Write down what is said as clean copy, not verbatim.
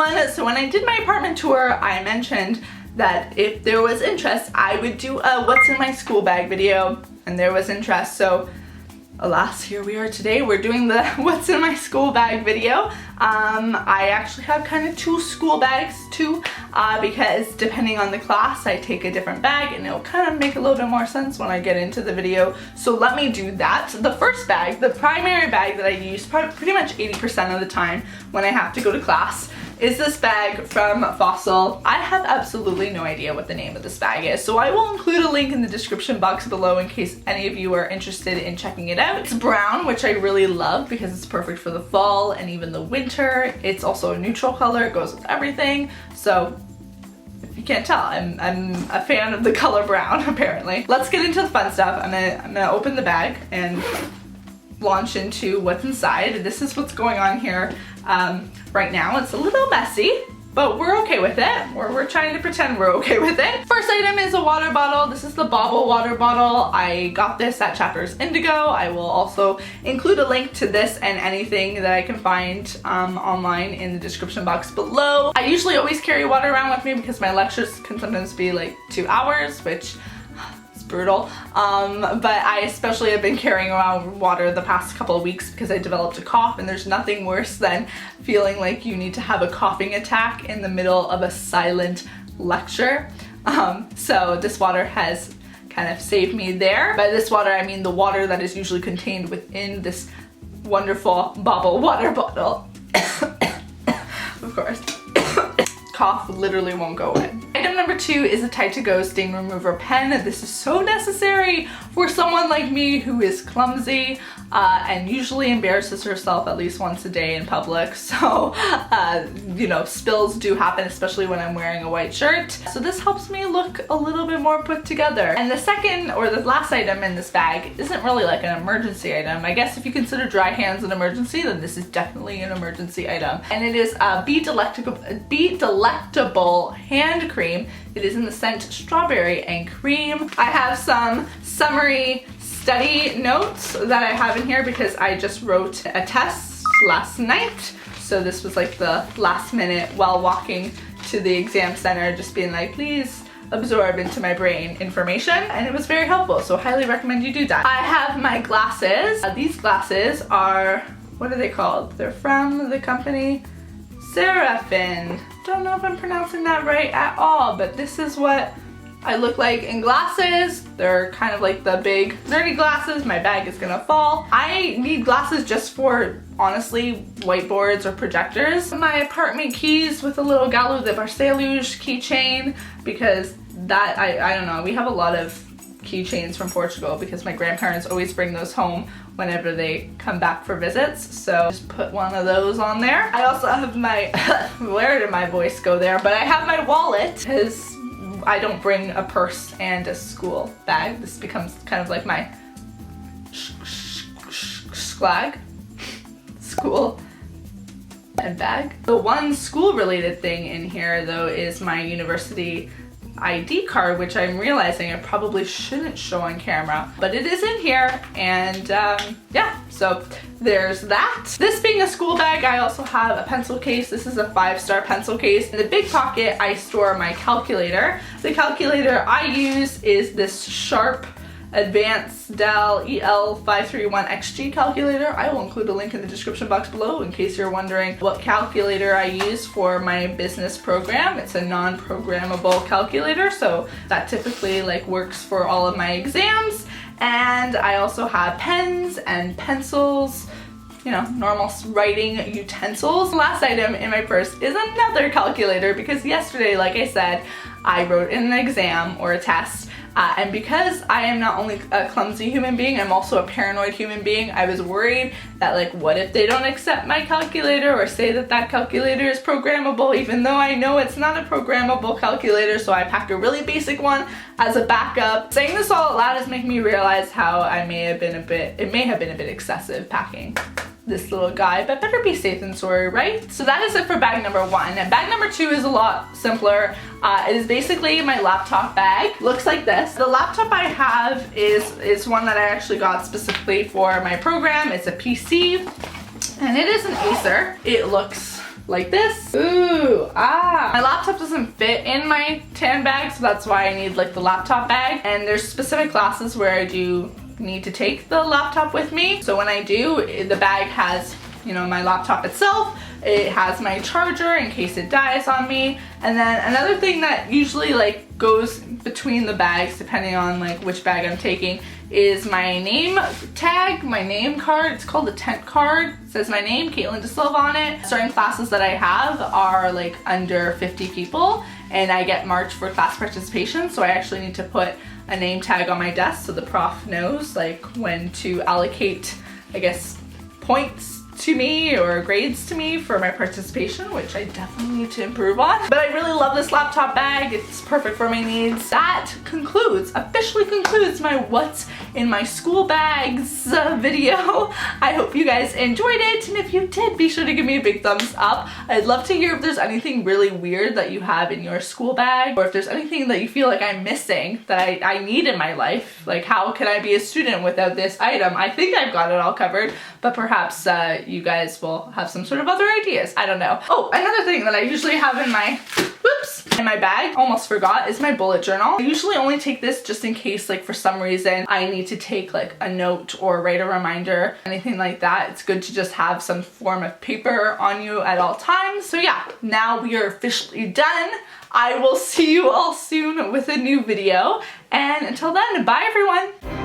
everyone. So when I did my apartment tour, I mentioned that if there was interest, I would do a what's in my school bag video, and there was interest. So alas, here we are today. We're doing the what's in my school bag video. I actually have kind of two school bags too, because depending on the class, I take a different bag, and it'll kind of make a little bit more sense when I get into the video. So let me do that. The first bag, the primary bag that I use pretty much 80% of the time when I have to go to class, is this bag from Fossil. I have absolutely no idea what the name of this bag is, so I will include a link in the description box below in case any of you are interested in checking it out. It's brown, which I really love because it's perfect for the fall and even the winter. It's also a neutral color, it goes with everything. So if you can't tell, I'm a fan of the color brown, apparently. Let's get into the fun stuff. I'm gonna open the bag and launch into what's inside. This is what's going on here right now. It's a little messy, but we're okay with it. We're trying to pretend we're okay with it. First item is a water bottle. This is the Bobble water bottle. I got this at Chapters Indigo. I will also include a link to this and anything that I can find online in the description box below. I usually always carry water around with me because my lectures can sometimes be like 2 hours, which brutal. But I especially have been carrying around water the past couple of weeks because I developed a cough, and there's nothing worse than feeling like you need to have a coughing attack in the middle of a silent lecture. So this water has kind of saved me there. By this water, I mean the water that is usually contained within this wonderful Bobble water bottle. Of course. Cough literally won't go away. Item number 2 is a Tide to Go stain remover pen. This is so necessary for someone like me who is clumsy and usually embarrasses herself at least once a day in public. So, you know, spills do happen, especially when I'm wearing a white shirt. So this helps me look a little bit more put together. And the second, or the last item in this bag isn't really like an emergency item. I guess if you consider dry hands an emergency, then this is definitely an emergency item. And it is a Be Delectable hand cream. It is in the scent Strawberry and Cream. I have some summary study notes that I have in here because I just wrote a test last night. So this was like the last minute while walking to the exam center, just being like, please absorb into my brain information, and it was very helpful. So highly recommend you do that. I have my glasses. These glasses are, what are they called? They're from the company Seraphin. Don't know if I'm pronouncing that right at all, but this is what I look like in glasses. They're kind of like the big nerdy glasses. My bag is gonna fall. I need glasses just for, honestly, whiteboards or projectors. My apartment keys with a little Galou de Barceluge keychain, because that, I don't know, we have a lot of keychains from Portugal because my grandparents always bring those home whenever they come back for visits. So just put one of those on there. I also have my, where did my voice go there? But I have my wallet because I don't bring a purse and a school bag. This becomes kind of like my schlag, school and bag. The one school related thing in here though is my university ID card, which I'm realizing I probably shouldn't show on camera, but it is in here, and yeah, so there's that. This being a school bag, I also have a pencil case. This is a 5-star pencil case. In the big pocket, I store my calculator. The calculator I use is this Sharp Advanced Dell EL531XG calculator. I will include a link in the description box below in case you're wondering what calculator I use for my business program. It's a non-programmable calculator, so that typically like works for all of my exams. And I also have pens and pencils, you know, normal writing utensils. The last item in my purse is another calculator because yesterday, like I said, I wrote in an exam or a test. And because I am not only a clumsy human being, I'm also a paranoid human being, I was worried that like, what if they don't accept my calculator or say that that calculator is programmable, even though I know it's not a programmable calculator, so I packed a really basic one as a backup. Saying this all out loud is making me realize how it may have been a bit excessive packing this little guy, but better be safe than sorry, right? So that is it for bag number 1. And bag number 2 is a lot simpler. It is basically my laptop bag. Looks like this. The laptop I have is one that I actually got specifically for my program. It's a PC, and it is an Acer. It looks like this. Ooh, ah. My laptop doesn't fit in my tan bag, so that's why I need like the laptop bag. And there's specific classes where I do need to take the laptop with me. So when I do, the bag has, you know, my laptop itself. It has my charger in case it dies on me. And then another thing that usually like goes between the bags, depending on like which bag I'm taking, is my name tag, my name card. It's called a tent card. It says my name, Caitlin De Silva, on it. Certain classes that I have are like under 50 people, and I get marked for class participation, so I actually need to put a name tag on my desk so the prof knows like when to allocate, I guess, points to me or grades to me for my participation, which I definitely need to improve on. But I really love this laptop bag. It's perfect for my needs. That officially concludes my what's in my school bags video. I hope you guys enjoyed it, and if you did, be sure to give me a big thumbs up. I'd love to hear if there's anything really weird that you have in your school bag, or if there's anything that you feel like I'm missing that I need in my life. Like, how can I be a student without this item? I think I've got it all covered, but perhaps you guys will have some sort of other ideas. I don't know. Oh, another thing that I usually have in my, in my bag, almost forgot, is my bullet journal. I usually only take this just in case, like, for some reason I need to take like a note or write a reminder, anything like that. It's good to just have some form of paper on you at all times. So yeah, now we are officially done. I will see you all soon with a new video, and until then, bye everyone.